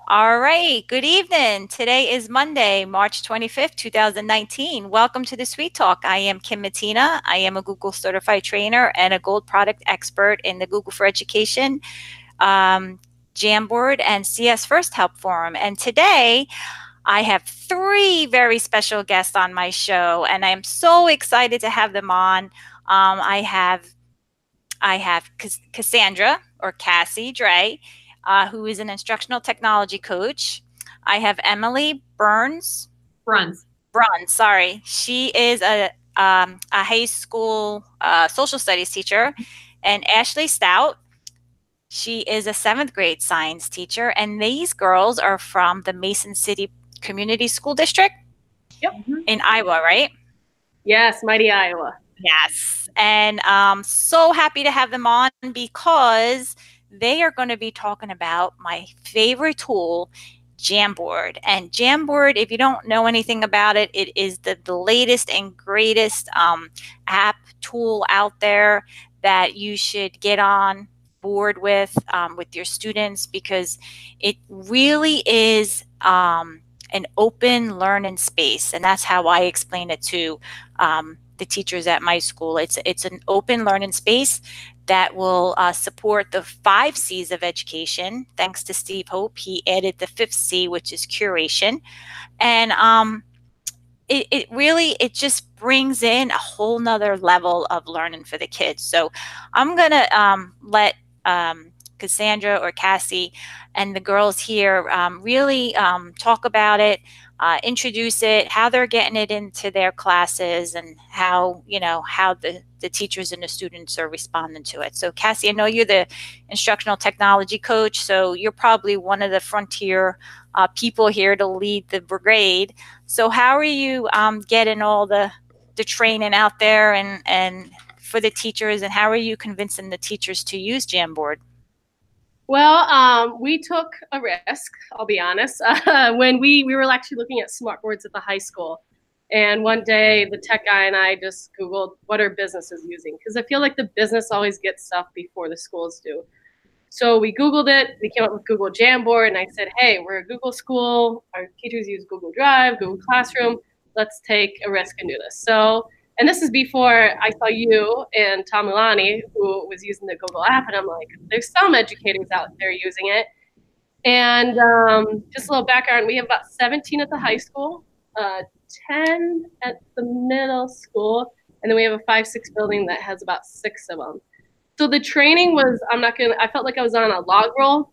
All right, good evening. Today is Monday, March 25th, 2019. Welcome to the Sweet Talk. I am Kim Matina. I am a Google certified trainer and a gold product expert in the Google for Education, Jamboard, and CS First Help Forum. And today I have three very special guests on my show, and I am so excited to have them on. I have Kassandra or Cassie Drey, who is an instructional technology coach. I have Emily Bruns. Bruns, sorry. She is a high school social studies teacher. And Ashley Stout, she is a seventh grade science teacher. And these girls are from the Mason City Community School District Yep. in Iowa, right? Yes, mighty Iowa. Yes. And so happy to have them on because they are going to be talking about my favorite tool, Jamboard. And Jamboard, if you don't know anything about it, it is the latest and greatest app tool out there that you should get on board with your students, because it really is an open learning space. And that's how I explain it to the teachers at my school. It's an open learning space that will support the 5 C's of education. Thanks to Steve Hope, he added the 5th C, which is curation. And it just brings in a whole nother level of learning for the kids. So I'm gonna let Kassandra or Cassie and the girls here really talk about it, introduce it, how they're getting it into their classes, and how the teachers and the students are responding to it. So Cassie, I know you're the instructional technology coach, so you're probably one of the frontier people here to lead the brigade. So how are you getting all the training out there and for the teachers, and how are you convincing the teachers to use Jamboard? Well, we took a risk, I'll be honest, when we were actually looking at smart boards at the high school. And one day the tech guy and I just Googled what are businesses using, because I feel like the business always gets stuff before the schools do. So we Googled it, we came up with Google Jamboard, and I said, hey, we're a Google school, our teachers use Google Drive, Google Classroom, let's take a risk and do this. So, and this is before I saw you and Tom Milani, who was using the Google app, and I'm like, there's some educators out there using it. And just a little background, we have about 17 at the high school, 10 at the middle school, and then we have a 5-6 building that has about 6 of them. So the training was, I felt like I was on a log roll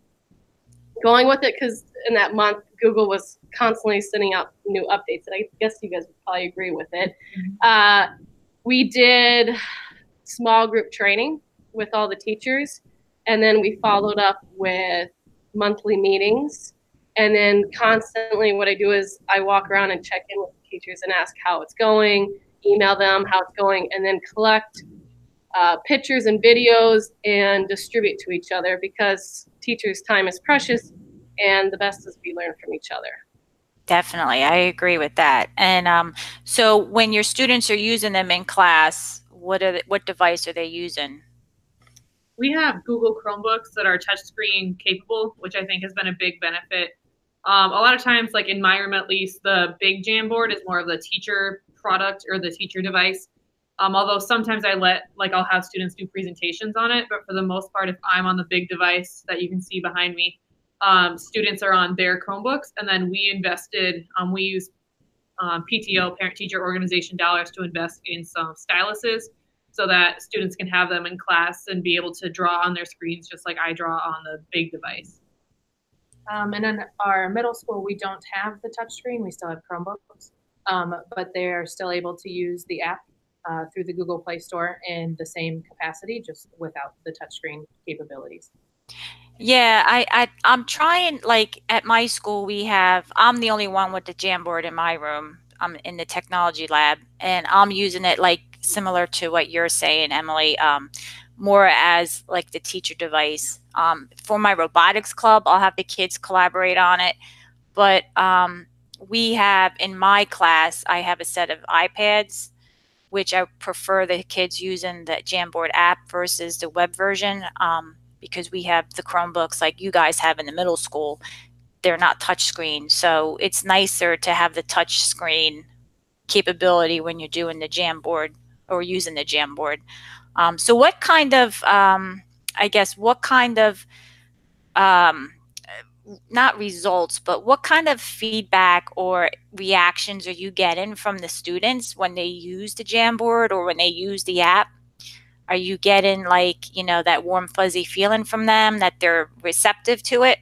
going with it, because in that month, Google was constantly sending out new updates, and I guess you guys would probably agree with it. We did small group training with all the teachers, and then we followed up with monthly meetings. And then constantly what I do is I walk around and check in with the teachers and ask how it's going, email them how it's going, and then collect pictures and videos and distribute to each other, because teachers' time is precious and the best is we learn from each other. Definitely, I agree with that. And so when your students are using them in class, what device are they using? We have Google Chromebooks that are touchscreen capable, which I think has been a big benefit. A lot of times, like in my room at least, the big Jamboard is more of the teacher product or the teacher device. Although sometimes I'll have students do presentations on it, but for the most part, if I'm on the big device that you can see behind me, students are on their Chromebooks. And then we use PTO, parent teacher organization dollars, to invest in some styluses so that students can have them in class and be able to draw on their screens just like I draw on the big device. And in our middle school, we don't have the touchscreen. We still have Chromebooks, but they're still able to use the app through the Google Play Store in the same capacity, just without the touchscreen capabilities. Yeah, I'm trying, like at my school I'm the only one with the Jamboard in my room. I'm in the technology lab, and I'm using it like similar to what you're saying, Emily, more as like the teacher device. For my robotics club, I'll have the kids collaborate on it. But we have, in my class, I have a set of iPads, which I prefer the kids using the Jamboard app versus the web version, because we have the Chromebooks like you guys have in the middle school they're not touchscreen. So it's nicer to have the touchscreen capability when you're doing the Jamboard or using the Jamboard. So what kind of, I guess, what kind of, not results, but what kind of feedback or reactions are you getting from the students when they use the Jamboard or when they use the app? Are you getting like, you know, that warm fuzzy feeling from them that they're receptive to it?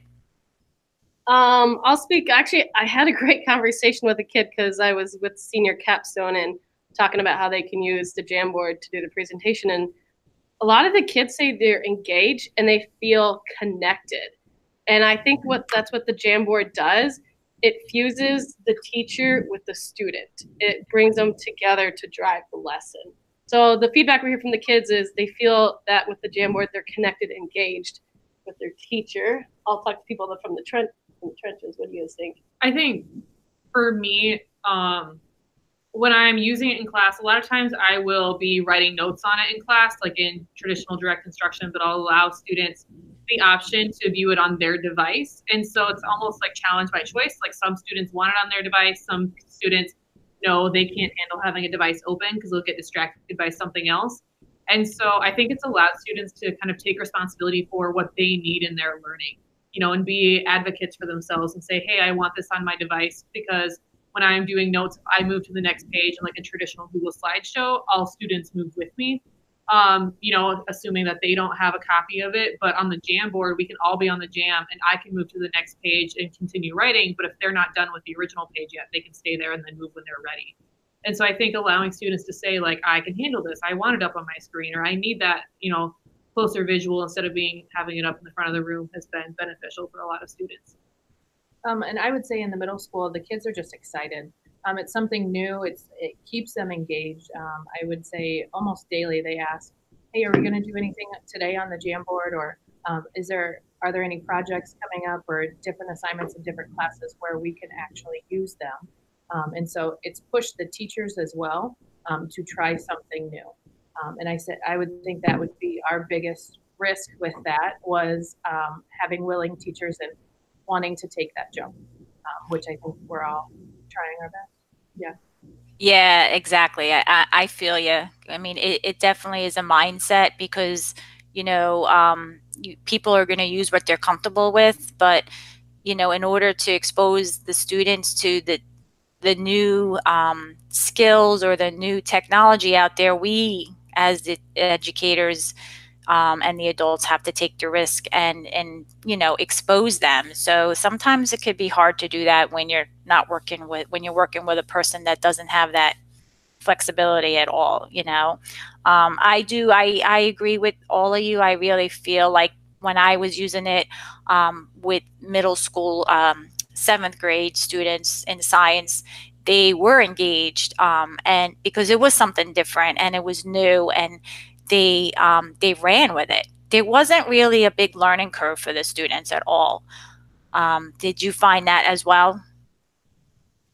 I'll speak. Actually, I had a great conversation with a kid because I was with senior capstone and talking about how they can use the Jamboard to do the presentation. And a lot of the kids say they're engaged and they feel connected. And I think that's what the Jamboard does. It fuses the teacher with the student. It brings them together to drive the lesson. So the feedback we hear from the kids is they feel that with the Jamboard, they're connected, engaged with their teacher. I'll talk to people from the trenches. What do you guys think? I think for me, when I'm using it in class, a lot of times I will be writing notes on it in class, like in traditional direct instruction, but I'll allow students the option to view it on their device. And so it's almost like challenge by choice. Like some students want it on their device. Some students know they can't handle having a device open because they'll get distracted by something else. And so I think it's allowed students to kind of take responsibility for what they need in their learning, you know, and be advocates for themselves and say, hey, I want this on my device because when I'm doing notes, if I move to the next page in like a traditional Google slideshow, all students move with me, you know, assuming that they don't have a copy of it. But on the Jamboard, we can all be on the Jam and I can move to the next page and continue writing. But if they're not done with the original page yet, they can stay there and then move when they're ready. And so I think allowing students to say, like, I can handle this. I want it up on my screen, or I need that, you know, closer visual instead of having it up in the front of the room has been beneficial for a lot of students. And I would say in the middle school, the kids are just excited. It's something new. It keeps them engaged. I would say almost daily they ask, hey, are we going to do anything today on the Jamboard? Or are there any projects coming up or different assignments in different classes where we can actually use them? And so it's pushed the teachers as well to try something new. And I would think that would be our biggest risk with that was having willing teachers and wanting to take that jump, which I think we're all trying our best. Yeah. Yeah, exactly. I feel you. I mean, it definitely is a mindset because, you know, people are going to use what they're comfortable with. But, you know, in order to expose the students to the new skills or the new technology out there, we as the educators and the adults have to take the risk and you know, expose them. So sometimes it could be hard to do that when you're working with a person that doesn't have that flexibility at all, you know. I agree with all of you. I really feel like when I was using it with middle school 7th grade students in science, they were engaged and because it was something different and it was new and they ran with it. There wasn't really a big learning curve for the students at all. Did you find that as well?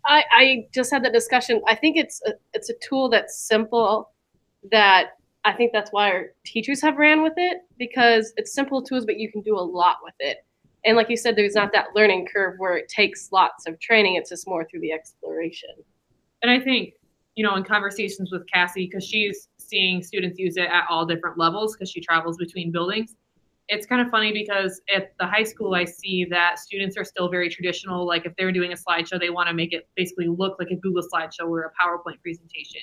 I just had that discussion. I think it's a tool that's simple, that I think that's why our teachers have ran with it, because it's simple tools, but you can do a lot with it. And like you said, there's not that learning curve where it takes lots of training. It's just more through the exploration. And I think, you know, in conversations with Cassie, because she's seeing students use it at all different levels because she travels between buildings, it's kind of funny because at the high school, I see that students are still very traditional. Like if they're doing a slideshow, they want to make it basically look like a Google slideshow or a PowerPoint presentation.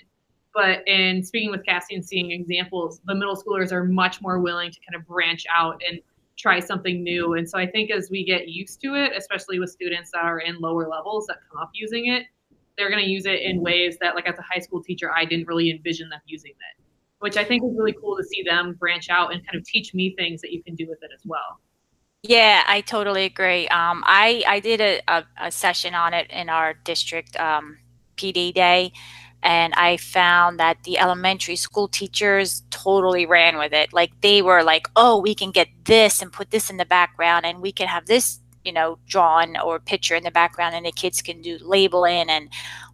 But in speaking with Cassie and seeing examples, the middle schoolers are much more willing to kind of branch out and try something new. And so I think as we get used to it, especially with students that are in lower levels that come up using it, they're going to use it in ways that, like as a high school teacher, I didn't really envision them using it, which I think is really cool to see them branch out and kind of teach me things that you can do with it as well. Yeah, I totally agree. I did a session on it in our district PD day, and I found that the elementary school teachers totally ran with it. Like they were like, oh, we can get this and put this in the background and we can have this, you know, drawn or picture in the background, and the kids can do labeling and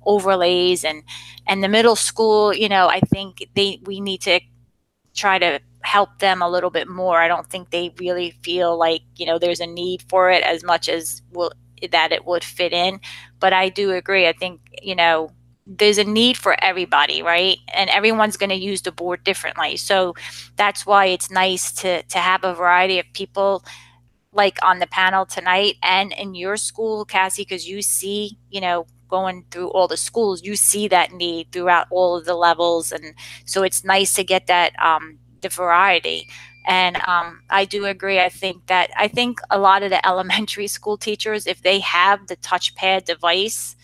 overlays. And the middle school, you know, I think we need to try to help them a little bit more. I don't think they really feel like, you know, there's a need for it as much as that it would fit in. But I do agree. I think, you know, there's a need for everybody, right? And everyone's going to use the board differently. So that's why it's nice to have a variety of people like on the panel tonight and in your school, Cassie, because you see, you know, going through all the schools, you see that need throughout all of the levels. And so it's nice to get that, the variety. And I do agree. I think a lot of the elementary school teachers, if they have the touchpad device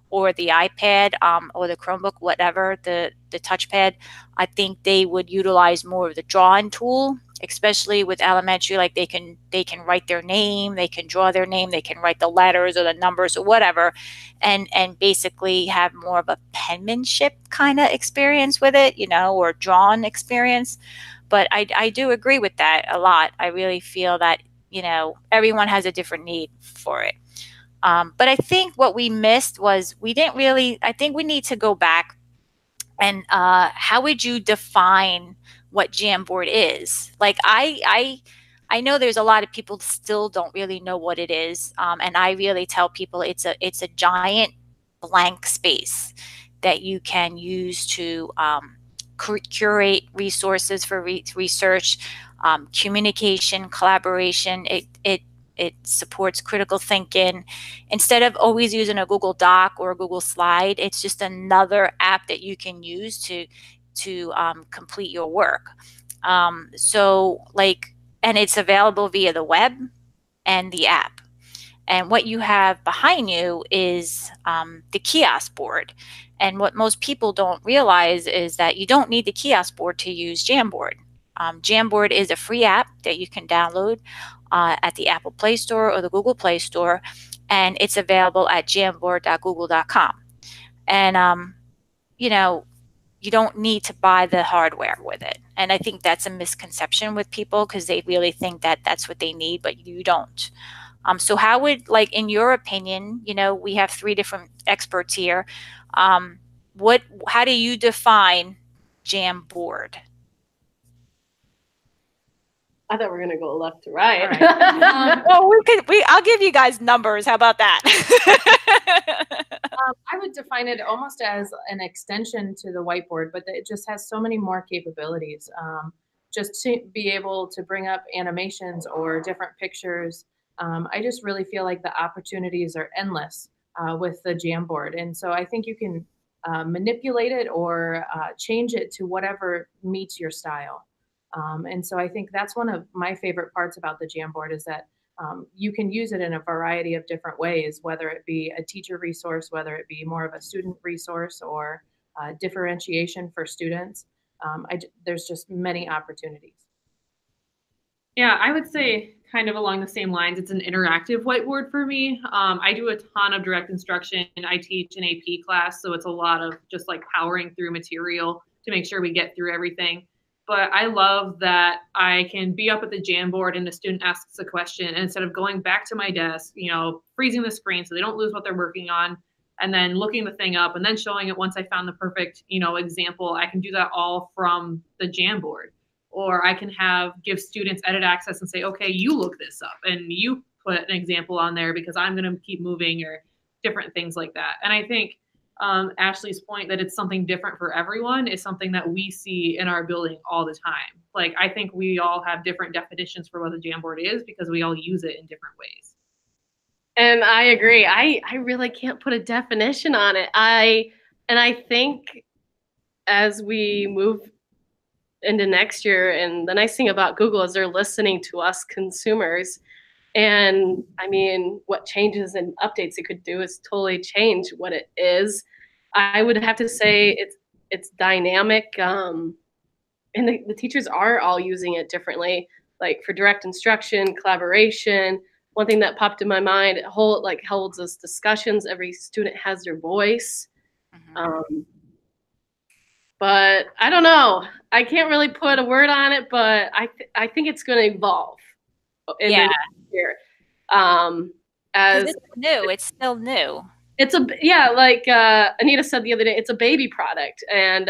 or the iPad or the Chromebook, whatever, the touchpad, I think they would utilize more of the drawing tool, especially with elementary. Like they can write their name, they can draw their name, they can write the letters or the numbers or whatever, and basically have more of a penmanship kind of experience with it, you know, or drawn experience. But I do agree with that a lot. I really feel that, you know, everyone has a different need for it. But I think what we missed was I think we need to go back and how would you define what Jamboard is? Like I know there's a lot of people still don't really know what it is. And I really tell people it's a giant blank space that you can use to curate resources for research, communication, collaboration. It supports critical thinking. Instead of always using a Google Doc or a Google Slide, it's just another app that you can use to complete your work. So like, and it's available via the web and the app. And what you have behind you is the kiosk board. And what most people don't realize is that you don't need the kiosk board to use Jamboard. Jamboard is a free app that you can download at the Apple Play Store or the Google Play Store, and it's available at jamboard.google.com. And, you know, you don't need to buy the hardware with it. And I think that's a misconception with people because they really think that that's what they need, but you don't. So how would, like, in your opinion, you know, we have 3 different experts here. How do you define Jamboard? I thought we were going to go left to right. Well, I'll give you guys numbers. How about that? I would define it almost as an extension to the whiteboard, but it just has so many more capabilities. Just to be able to bring up animations or different pictures. I just really feel like the opportunities are endless with the Jamboard. And so I think you can manipulate it or change it to whatever meets your style. And so I think that's one of my favorite parts about the Jamboard is that you can use it in a variety of different ways, whether it be a teacher resource, whether it be more of a student resource or differentiation for students. There's just many opportunities. Yeah, I would say kind of along the same lines, it's an interactive whiteboard for me. I do a ton of direct instruction. I teach an AP class, so it's a lot of just like powering through material to make sure we get through everything. But I love that I can be up at the Jamboard and the student asks a question, and instead of going back to my desk, you know, freezing the screen so they don't lose what they're working on, and then looking the thing up and then showing it once I found the perfect, you know, example, I can do that all from the Jamboard. Or I can give students edit access and say, okay, you look this up and you put an example on there because I'm going to keep moving, or different things like that. And I think Ashley's point that it's something different for everyone is something that we see in our building all the time. Like, I think we all have different definitions for what the Jamboard is because we all use it in different ways. And I agree. I really can't put a definition on it. I think as we move into next year, and the nice thing about Google is they're listening to us consumers. And I mean, what changes and updates it could do is totally change what it is. I would have to say it's dynamic, and the teachers are all using it differently. Like for direct instruction, collaboration. One thing that popped in my mind, it holds us discussions. Every student has their voice. Mm-hmm. But I don't know. I can't really put a word on it, but I think it's going to evolve. In the next year. As it's new, it's still new. It's like Anita said the other day, it's a baby product, and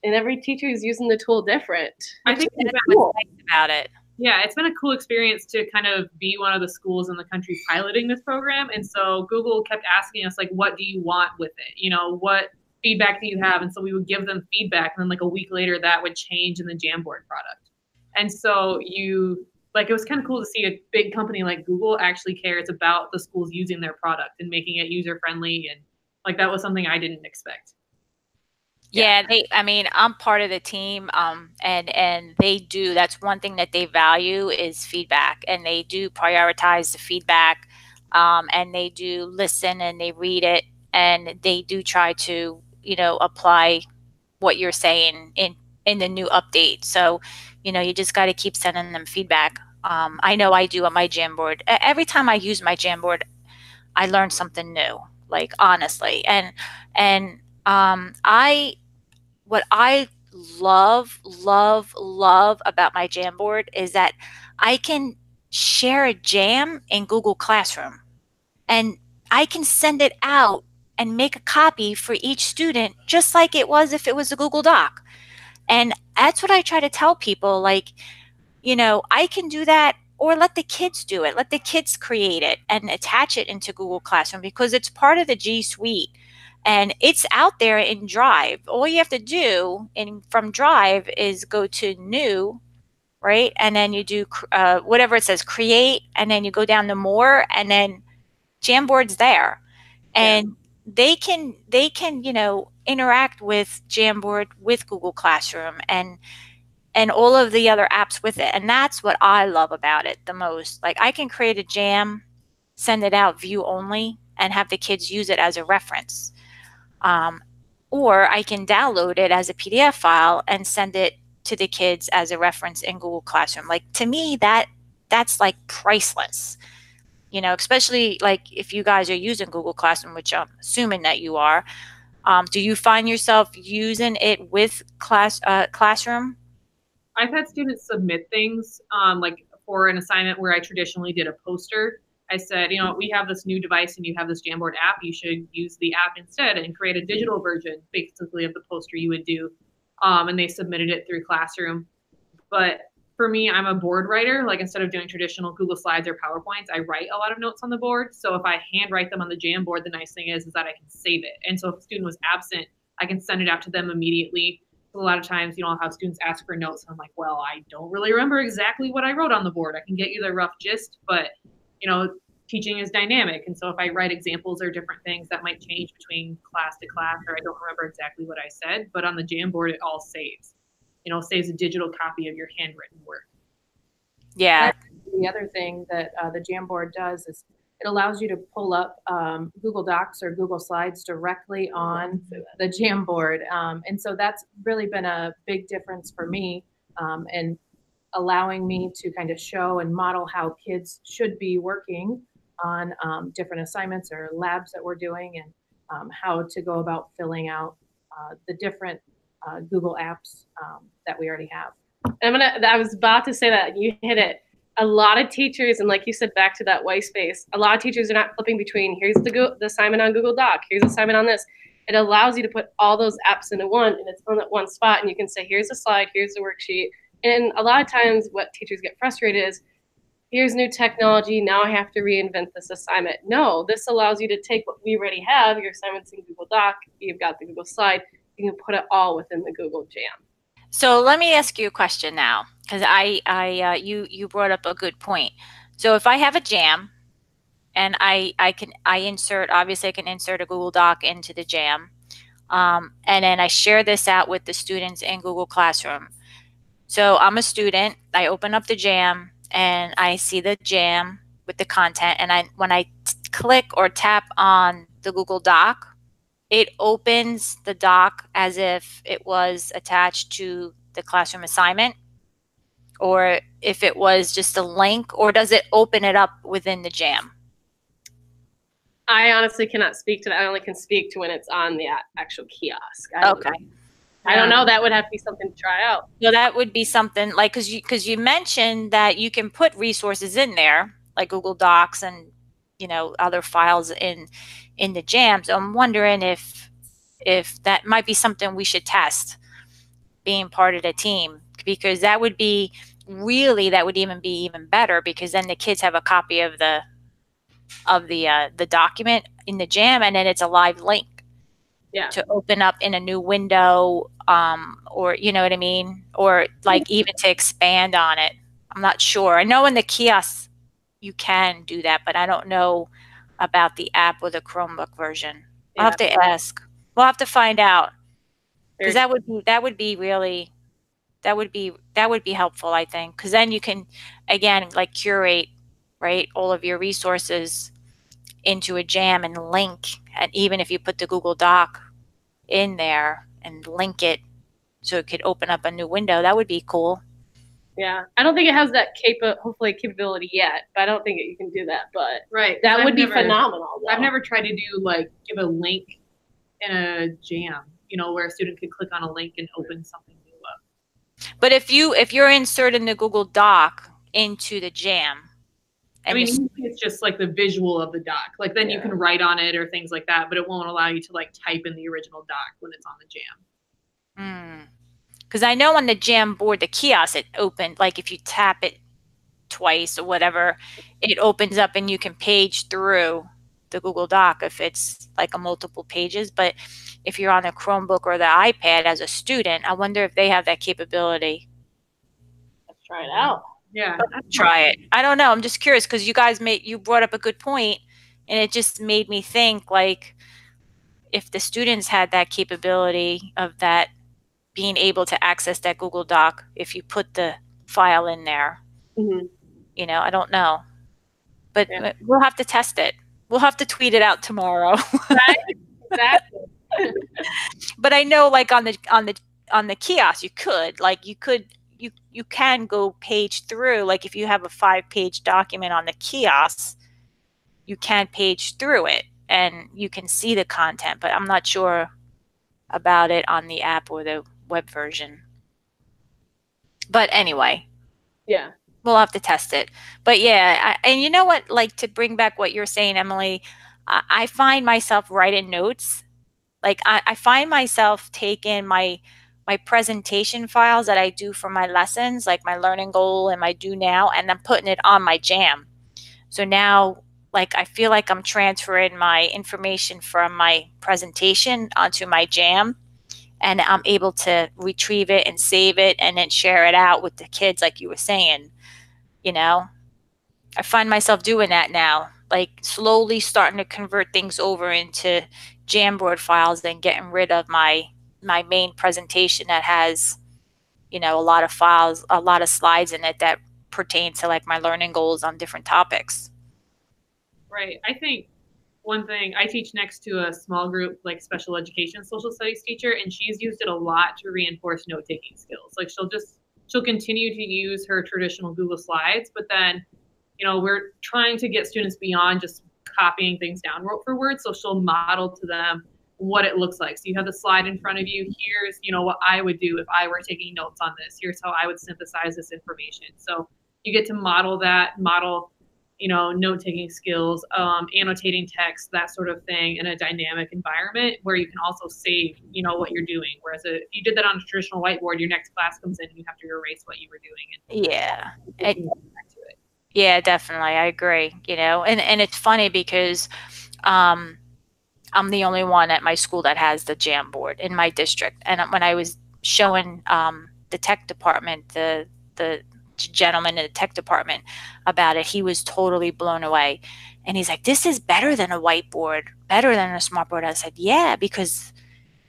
every teacher is using the tool different. I think that's what's nice about it. Yeah, it's been a cool experience to kind of be one of the schools in the country piloting this program. And so Google kept asking us, like, what do you want with it? You know, what feedback do you have? And so we would give them feedback. And then like a week later, that would change in the Jamboard product. And so it was kind of cool to see a big company like Google actually cares about the schools using their product and making it user friendly. And like, that was something I didn't expect. Yeah, I'm part of the team, and they do, that's one thing that they value is feedback, and they do prioritize the feedback, and they do listen and they read it, and they do try to, apply what you're saying in the new update. So, you just got to keep sending them feedback. I know I do on my Jamboard. Every time I use my Jamboard, I learn something new, like honestly, and what I love, love, love about my Jamboard is that I can share a jam in Google Classroom, and I can send it out and make a copy for each student, just like it was if it was a Google Doc. And that's what I try to tell people, like, I can do that, or let the kids do it. Let the kids create it and attach it into Google Classroom, because it's part of the G Suite. And it's out there in Drive. All you have to do from Drive is go to New, right? And then you do whatever it says, Create, and then you go down to More, and then Jamboard's there. And they can interact with Jamboard, with Google Classroom, and all of the other apps with it. And that's what I love about it the most. Like, I can create a jam, send it out view only, and have the kids use it as a reference. Or I can download it as a PDF file and send it to the kids as a reference in Google Classroom. Like, to me, that's like priceless, especially like if you guys are using Google Classroom, which I'm assuming that you are. Do you find yourself using it with Classroom? I've had students submit things like for an assignment where I traditionally did a poster. I said, we have this new device and you have this Jamboard app. You should use the app instead and create a digital version, basically, of the poster you would do. And they submitted it through Classroom. But for me, I'm a board writer. Like, instead of doing traditional Google Slides or PowerPoints, I write a lot of notes on the board. So if I handwrite them on the Jamboard, the nice thing is that I can save it. And so if a student was absent, I can send it out to them immediately. A lot of times, I'll have students ask for notes. And I'm like, well, I don't really remember exactly what I wrote on the board. I can get you the rough gist, but teaching is dynamic. And so if I write examples or different things, that might change between class to class, or I don't remember exactly what I said, but on the Jamboard, it all saves. Saves a digital copy of your handwritten work. Yeah. The other thing that the Jamboard does is it allows you to pull up Google Docs or Google Slides directly on the Jamboard. And so that's really been a big difference for me, and allowing me to kind of show and model how kids should be working on different assignments or labs that we're doing, and how to go about filling out the different Google apps that we already have. I was about to say that, you hit it. A lot of teachers, and like you said, back to that white space, a lot of teachers are not flipping between, here's the assignment on Google Doc, here's the assignment on this. It allows you to put all those apps into one, and it's on that one spot, and you can say, here's the slide, here's the worksheet. And a lot of times what teachers get frustrated is, here's new technology, now I have to reinvent this assignment. No, this allows you to take what we already have, your assignments in Google Doc, you've got the Google Slide, you can put it all within the Google Jam. So let me ask you a question now, because you brought up a good point. So if I have a jam, and I can insert a Google Doc into the jam, and then I share this out with the students in Google Classroom. So I'm a student, I open up the jam and I see the jam with the content, and when I click or tap on the Google Doc, it opens the doc as if it was attached to the classroom assignment, or if it was just a link, or does it open it up within the jam? I honestly cannot speak to that. I only can speak to when it's on the actual kiosk. I don't know. That would have to be something to try out. So that would be something like, because you mentioned that you can put resources in there, like Google Docs and other files in the jam. So I'm wondering if that might be something we should test, being part of the team, because that would be really that would even be even better, because then the kids have a copy of the document in the Jam, and then it's a live link to open up in a new window, or you know what I mean, or like even to expand on it. I'm not sure. I know in the kiosks you can do that, but I don't know about the app or the Chromebook version. I'll have to ask. We'll have to find out, because that would be really that would be helpful, I think, because then you can again like curate, right, all of your resources into a Jam and link, and even if you put the Google Doc in there and link it so it could open up a new window, that would be cool. Yeah, I don't think it has that hopefully capability yet, but I don't think you can do that. But that would be phenomenal. Though. I've never tried to do like give a link in a Jam, you know, where a student could click on a link and open something new up. But if you're inserting the Google Doc into the Jam, I mean, it's just like the visual of the doc. Like then you can write on it or things like that, but it won't allow you to like type in the original doc when it's on the Jam. Because I know on the Jamboard, the kiosk, it opened, like if you tap it twice or whatever, it opens up and you can page through the Google Doc if it's like a multiple pages. But if you're on a Chromebook or the iPad as a student, I wonder if they have that capability. Let's try it out. Yeah, try it. I don't know. I'm just curious because you brought up a good point, and it just made me think like if the students had that capability of that being able to access that Google Doc, if you put the file in there, you know, I don't know, but we'll have to test it. We'll have to tweet it out tomorrow. Right? Exactly. But I know, like on the kiosk, you can go page through. Like if you have a 5-page document on the kiosk, you can page through it and you can see the content, but I'm not sure about it on the app or the web version. But anyway, we'll have to test it. But yeah, and you know what, like to bring back what you're saying, Emily, I find myself writing notes. Like I find myself taking my presentation files that I do for my lessons, like my learning goal and my do now, and I'm putting it on my Jam. So now, like, I feel like I'm transferring my information from my presentation onto my Jam, and I'm able to retrieve it and save it and then share it out with the kids, like you were saying, you know. I find myself doing that now, like slowly starting to convert things over into Jamboard files, then getting rid of my main presentation that has, you know, a lot of files, a lot of slides in it that pertain to like my learning goals on different topics. Right. I think one thing, I teach next to a small group, like special education social studies teacher, and she's used it a lot to reinforce note-taking skills. Like she'll continue to use her traditional Google Slides, but then, you know, we're trying to get students beyond just copying things down word for word. So she'll model to them what it looks like. So you have the slide in front of you. Here's, you know, what I would do if I were taking notes on this. Here's how I would synthesize this information. So you get to model, you know, note-taking skills, annotating text, that sort of thing in a dynamic environment where you can also save, you know, what you're doing. Whereas if you did that on a traditional whiteboard, your next class comes in and you have to erase what you were doing. And yeah, definitely. I agree, you know, and it's funny because I'm the only one at my school that has the Jamboard in my district. And when I was showing the tech department, the gentleman in the tech department about it, he was totally blown away. And he's like, this is better than a whiteboard, better than a smartboard. I said, yeah, because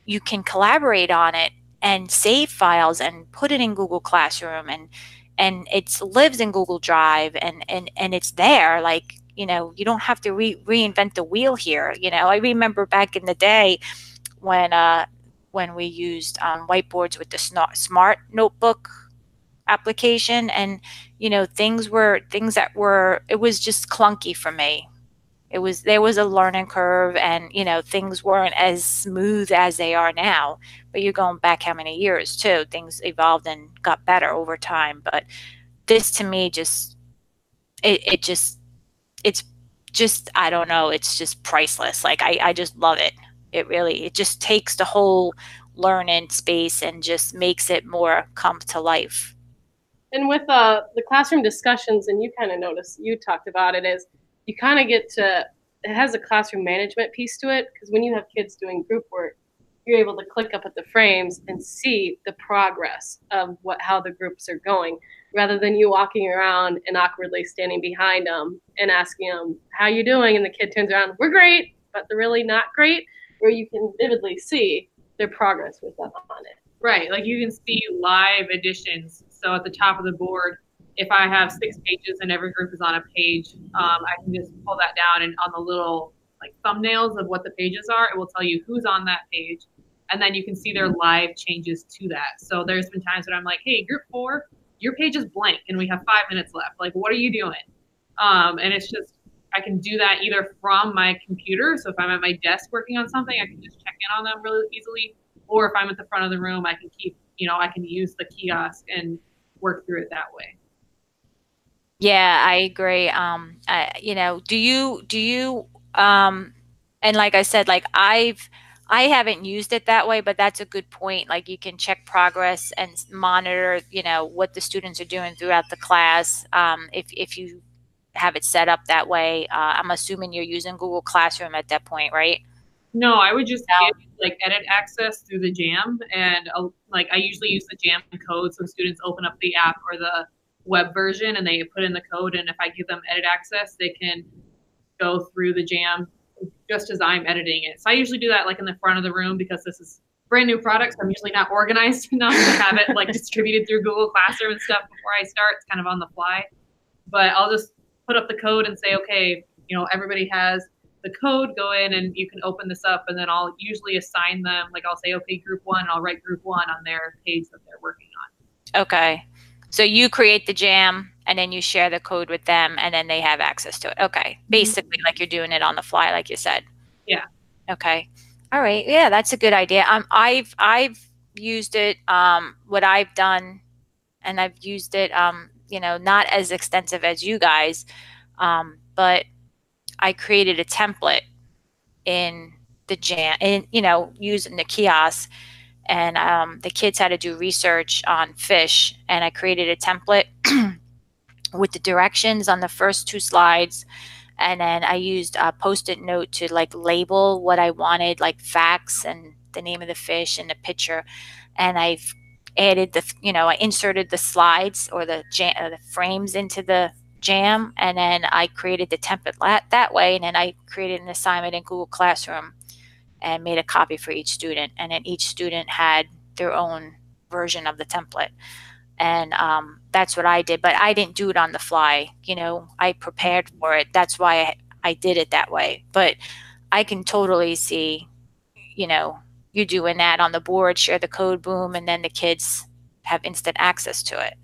you can collaborate on it and save files and put it in Google Classroom, and it lives in Google Drive, and it's there. Like, you know, you don't have to reinvent the wheel here. You know, I remember back in the day when we used whiteboards with the smart notebook application, and you know, it was just clunky for me. There was a learning curve, and you know, things weren't as smooth as they are now. But you're going back how many years too? Things evolved and got better over time. But this to me it's just, I don't know, it's just priceless. Like I just love it. It just takes the whole learning space and just makes it more come to life. And with the classroom discussions, and you kind of noticed, you talked about it, is you kind of get to, it has a classroom management piece to it, because when you have kids doing group work, you're able to click up at the frames and see the progress of how the groups are going, rather than you walking around and awkwardly standing behind them and asking them, how you doing? And the kid turns around, we're great, but they're really not great, where you can vividly see their progress with them on it. Right, like you can see live additions. So at the top of the board, if I have 6 pages and every group is on a page, I can just pull that down, and on the little like thumbnails of what the pages are, it will tell you who's on that page, and then you can see their live changes to that. So there's been times when I'm like, hey, group 4, your page is blank and we have 5 minutes left. Like, what are you doing? And it's just, I can do that either from my computer. So if I'm at my desk working on something, I can just check in on them really easily. Or if I'm at the front of the room, I can keep, I can use the kiosk and work through it that way. Yeah, I agree. Do you, and like I said, like I haven't used it that way, but that's a good point. Like you can check progress and monitor, what the students are doing throughout the class. If you have it set up that way, I'm assuming you're using Google Classroom at that point, right? No, I would just give like edit access through the Jam, and like I usually use the Jam code, so students open up the app or the web version and they put in the code, and if I give them edit access, they can go through the Jam just as I'm editing it. So I usually do that like in the front of the room, because this is brand new products. I'm usually not organized enough to have it like distributed through Google Classroom and stuff before I start. It's kind of on the fly, but I'll just put up the code and say, okay, everybody has the code, go in and you can open this up, and then I'll usually assign them, like I'll say, okay, group 1, I'll write group 1 on their page that they're working on. Okay. So you create the Jam and then you share the code with them and then they have access to it. Okay. Basically like you're doing it on the fly, like you said. Yeah. Okay. All right. Yeah, that's a good idea. I've used it, what I've done, and I've used it, not as extensive as you guys, but I created a template in the Jam, using the kiosk, and the kids had to do research on fish, and I created a template with the directions on the first 2 slides, and then I used a Post-it note to like label what I wanted, like facts and the name of the fish and the picture, and I've added I inserted the slides or the frames into the Jam, and then I created the template that way, and then I created an assignment in Google Classroom and made a copy for each student, and then each student had their own version of the template, and that's what I did. But I didn't do it on the fly. I prepared for it. That's why I did it that way. But I can totally see you doing that on the board, share the code, boom, and then the kids have instant access to it.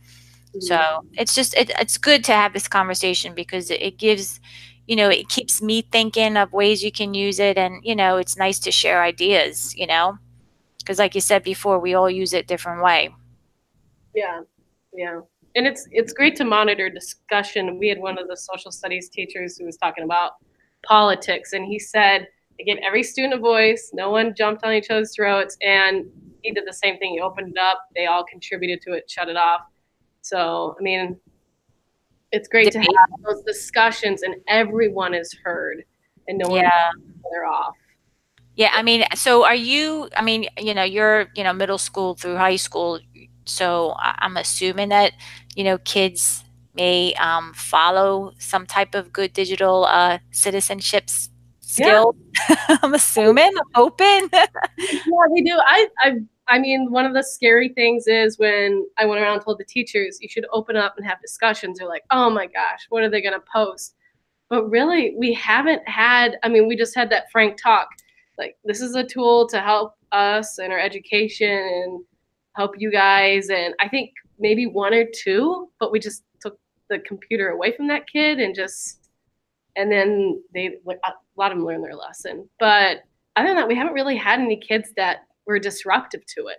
So it's just, it's good to have this conversation, because it gives, it keeps me thinking of ways you can use it. And, it's nice to share ideas, because like you said before, we all use it different way. Yeah. Yeah. And it's great to monitor discussion. We had one of the social studies teachers who was talking about politics, and he said they gave every student a voice. No one jumped on each other's throats. And he did the same thing. He opened it up. They all contributed to it, shut it off. So, I mean, it's great to have those discussions and everyone is heard and no one they're off. Yeah. I mean, so are you, you're, middle school through high school. So I'm assuming that, kids may follow some type of good digital citizenship skill. Yeah. I'm assuming, I'm hoping. Yeah, they do. I mean, one of the scary things is when I went around and told the teachers, you should open up and have discussions. They're like, oh my gosh, what are they going to post? But really, we haven't had, we just had that frank talk. Like, this is a tool to help us in our education and help you guys. And I think maybe 1 or 2, but we just took the computer away from that kid and then they, like, a lot of them learned their lesson. But other than that, we haven't really had any kids that were disruptive to it.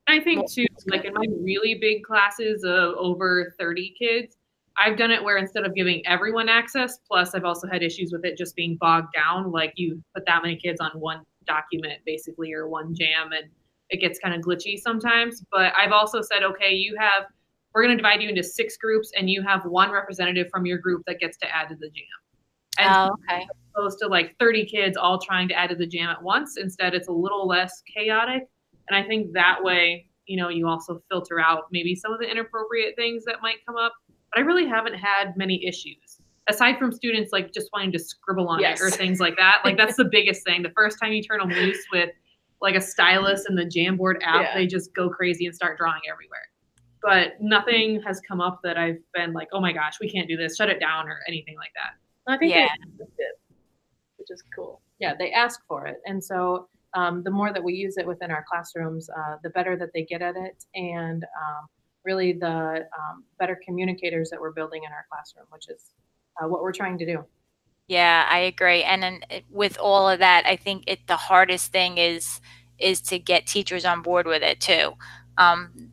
I think too, like in my really big classes of over 30 kids, I've done it where instead of giving everyone access, plus I've also had issues with it just being bogged down. Like you put that many kids on one document basically, or one Jam, and it gets kind of glitchy sometimes. But I've also said, okay, you have we're going to divide you into 6 groups, and you have 1 representative from your group that gets to add to the jam. And okay. opposed to like 30 kids all trying to add to the jam at once. Instead, it's a little less chaotic. And I think that way, you know, you also filter out maybe some of the inappropriate things that might come up. But I really haven't had many issues. Aside from students like just wanting to scribble on it or things like that. Like that's the biggest thing. The first time you turn them loose with like a stylus and the Jamboard app, they just go crazy and start drawing everywhere. But nothing has come up that I've been like, oh my gosh, we can't do this, shut it down or anything like that. I think they accept it, which is cool. Yeah, they ask for it. And so the more that we use it within our classrooms, the better that they get at it, and really the better communicators that we're building in our classroom, which is what we're trying to do. Yeah, I agree. And then with all of that, I think the hardest thing is to get teachers on board with it too.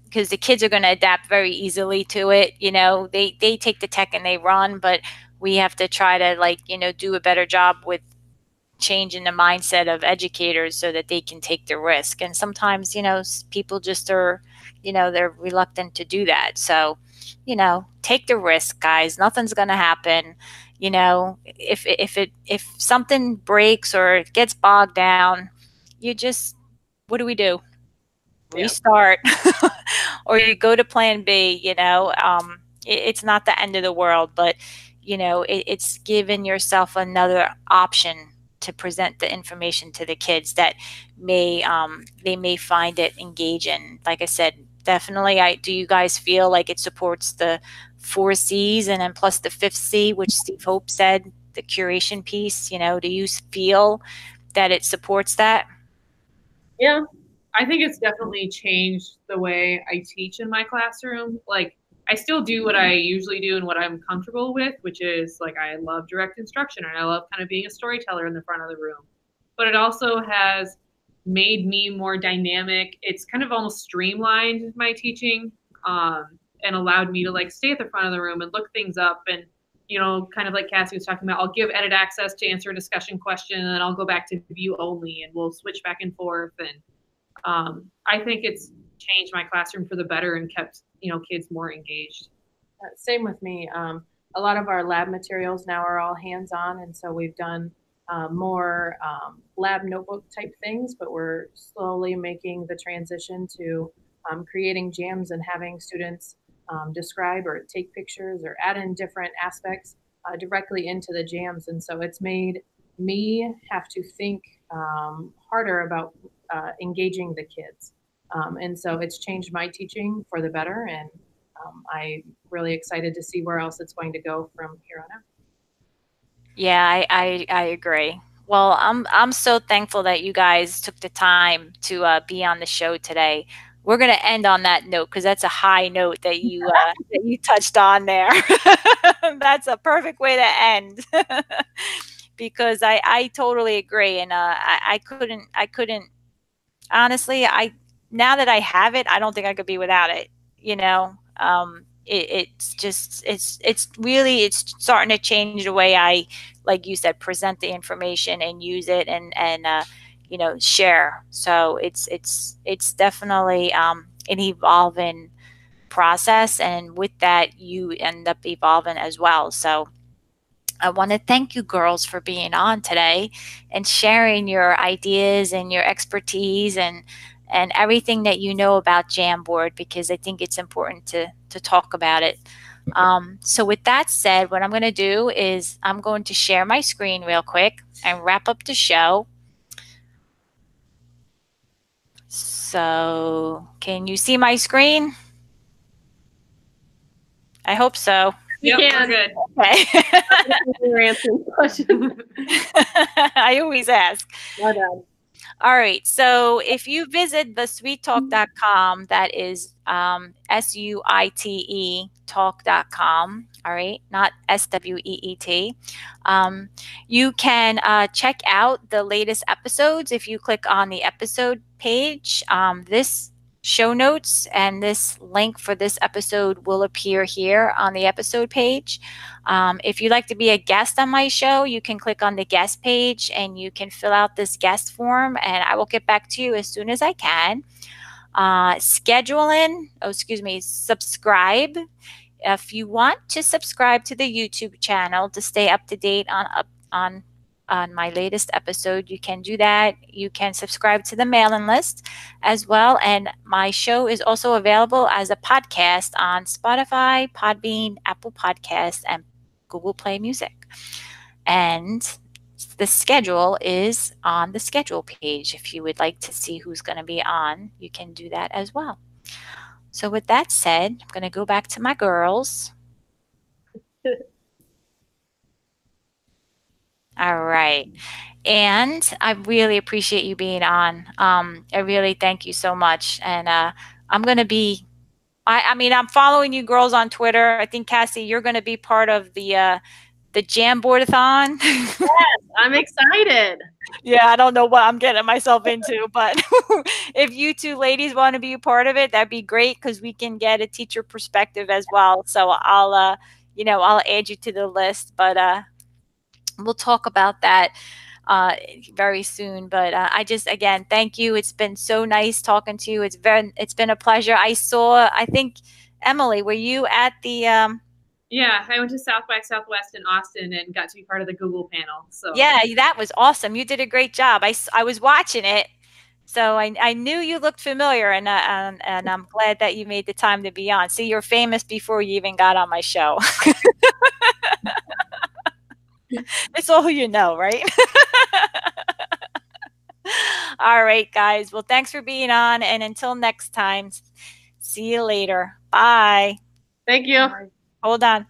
Because the kids are going to adapt very easily to it. You know, they take the tech and they run, but we have to try to, like, you know, do a better job with changing the mindset of educators so that they can take the risk. And sometimes, you know, people just are, you know, they're reluctant to do that. So, you know, take the risk, guys. Nothing's going to happen. You know, if something breaks or it gets bogged down, you just, what do we do? Restart. Or you go to plan B. You know, it's not the end of the world, but you know, it's giving yourself another option to present the information to the kids that may they may find it engaging. Like I said, definitely. Do you guys feel like it supports the 4 C's and then plus the 5th C, which Steve Hope said, the curation piece? You know, do you feel that it supports that? Yeah, I think it's definitely changed the way I teach in my classroom. Like, I still do what I usually do and what I'm comfortable with, which is like I love direct instruction and I love kind of being a storyteller in the front of the room. But it also has made me more dynamic. It's kind of almost streamlined my teaching and allowed me to like stay at the front of the room and look things up. And, you know, kind of like Cassie was talking about, I'll give edit access to answer a discussion question and then I'll go back to view only and we'll switch back and forth. And I think it's changed my classroom for the better and kept, you know, kids more engaged. Same with me. A lot of our lab materials now are all hands-on, and so we've done more lab notebook type things, but we're slowly making the transition to creating jams and having students describe or take pictures or add in different aspects directly into the jams. And so it's made me have to think harder about engaging the kids. And so it's changed my teaching for the better, and I'm really excited to see where else it's going to go from here on out. Yeah, I agree. Well, I'm so thankful that you guys took the time to be on the show today. We're going to end on that note because that's a high note that you that you touched on there. That's a perfect way to end. Because I totally agree, and I couldn't honestly. Now that I have it, I don't think I could be without it. You know, it's starting to change the way I, like you said, present the information and use it and you know, share. So it's definitely an evolving process, and with that, you end up evolving as well. So I want to thank you girls for being on today and sharing your ideas and your expertise and everything that you know about Jamboard, because I think it's important to talk about it. So with that said, what I'm going to do is I'm going to share my screen real quick and wrap up the show. So can you see my screen? I hope so. Yep, we're good. Okay. You're answering questions. I always ask. Well done. All right. So if you visit thesweettalk.com, that is SUITE talk.com. All right. Not SWEET. You can check out the latest episodes if you click on the episode page. This show notes and this link for this episode will appear here on the episode page. If you'd like to be a guest on my show, you can click on the guest page and you can fill out this guest form, and I will get back to you as soon as I can. subscribe. If you want to subscribe to the YouTube channel to stay up to date on my latest episode, you can do that. You can subscribe to the mailing list as well. And my show is also available as a podcast on Spotify, Podbean, Apple Podcasts, and Google Play Music. And the schedule is on the schedule page. If you would like to see who's going to be on, you can do that as well. So with that said, I'm going to go back to my girls. All right. And I really appreciate you being on. I really thank you so much. And I'm going to be, I mean, I'm following you girls on Twitter. I think, Cassie, you're going to be part of the Jamboard-a-thon. Yes, I'm excited. Yeah, I don't know what I'm getting myself into, but if you two ladies want to be a part of it, that'd be great because we can get a teacher perspective as well. So I'll, I'll add you to the list, but we'll talk about that very soon. But again, thank you. It's been so nice talking to you. It's been a pleasure. I think, Emily, were you at the Yeah, I went to South by Southwest in Austin and got to be part of the Google panel. So yeah, that was awesome. You did a great job. I was watching it, so I knew you looked familiar, and I'm glad that you made the time to be on. See, you're famous before you even got on my show. It's all you know, right? All right, guys. Well, thanks for being on, and until next time, see you later. Bye. Thank you. Hold on.